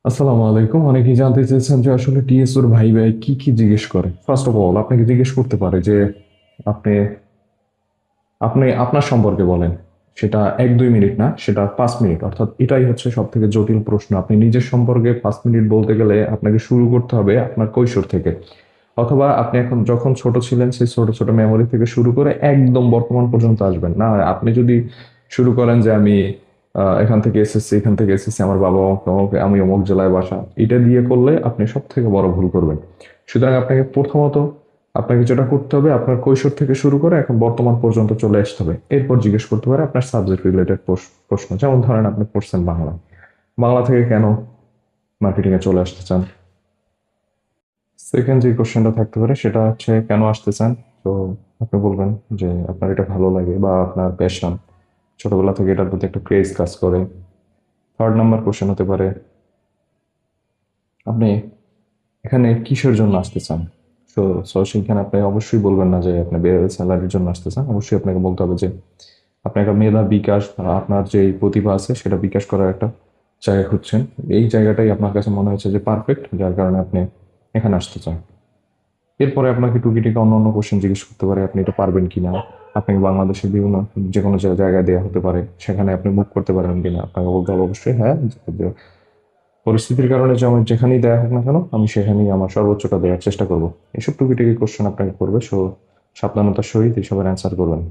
আসসালামু আলাইকুম। অনেকেই জানতে চেয়েছেন যে আসলে টিএসওর ভাই ভাই কি কি জিজ্ঞেস করে। ফার্স্ট অফ অল আপনাকে জিজ্ঞেস করতে পারে যে আপনি আপনি আপনার সম্পর্কে বলেন। সেটা ১-২ মিনিট না, সেটা ৫ মিনিট। অর্থাৎ এটাই হচ্ছে সব থেকে জটিল প্রশ্ন। আপনি নিজের সম্পর্কে ৫ মিনিট বলতে গেলে আপনাকে শুরু করতে হবে আপনার কৈশোর থেকে, অথবা আপনি এখন যখন ছোট ছিলেন সেই ছোট ছোট মেমোরি থেকে শুরু করে একদম বর্তমান পর্যন্ত আসবেন না। আপনি যদি শুরু করেন যে আমি এখান থেকে এসেছি, এখান থেকে এসেছি, আমার বাবা অমুক তমুক, আমি অমুক জেলায় বাসা, এটা দিয়ে করলে আপনি সব থেকে বড় ভুল করবেন। সুতরাং আপনাকে প্রথমত আপনাকে যেটা করতে হবে, আপনার কৈশোর থেকে শুরু করে এখন বর্তমান পর্যন্ত চলে আসতে হবে। এরপর জিজ্ঞেস করতে পারে আপনার সাবজেক্ট রিলেটেড প্রশ্ন, যেমন ধরেন আপনি পড়ছেন বাংলা, বাংলা থেকে কেন মার্কেটিং এ চলে আসতে চান। সেকেন্ড যে কোশ্চেনটা থাকতে পারে সেটা হচ্ছে কেন আসতে চান। তো আপনি বলবেন যে আপনার এটা ভালো লাগে বা আপনার প্যাশন, ছোটবেলা থেকে এটার প্রতি একটা ক্রেজ কাজ করে। থার্ড নাম্বার কোশ্চেন হতে পারে আপনি এখানে কিসের জন্য আসতে চান। তো সেইখানে আপনি অবশ্যই বলবেন না যে আপনি স্যালারির জন্য আসতে চান। অবশ্যই আপনাকে বলতে হবে যে আপনি একটা মেধা বিকাশ বা আপনার যে প্রতিভা আছে সেটা বিকাশ করার একটা জায়গা খুঁজছেন। এই জায়গাটাই আপনার কাছে মনে হচ্ছে যে পারফেক্ট, যার কারণে আপনি এখানে আসতে চান। এরপরে আপনাকে টুকিটাকি অন্য অন্য কোশ্চেন জিজ্ঞেস করতে পারে আপনি এটা পারবেন কিনা। আপনাকে বাংলাদেশের বিভিন্ন যে কোনো জায়গায় দেওয়া হতে পারে, সেখানে আপনি মুভ করতে পারবেন কিনা। আপনাকে বলতে হবে অবশ্যই হ্যাঁ, যে পরিস্থিতির কারণে যে আমি যেখানেই দেয়া হোক না কেন আমি সেখানেই আমার সর্বোচ্চটা দেওয়ার চেষ্টা করব। এসব টুকিটাকি কোশ্চেন আপনাকে করবে, সো সাবধানতার সহিত এসবের অ্যান্সার করবেন।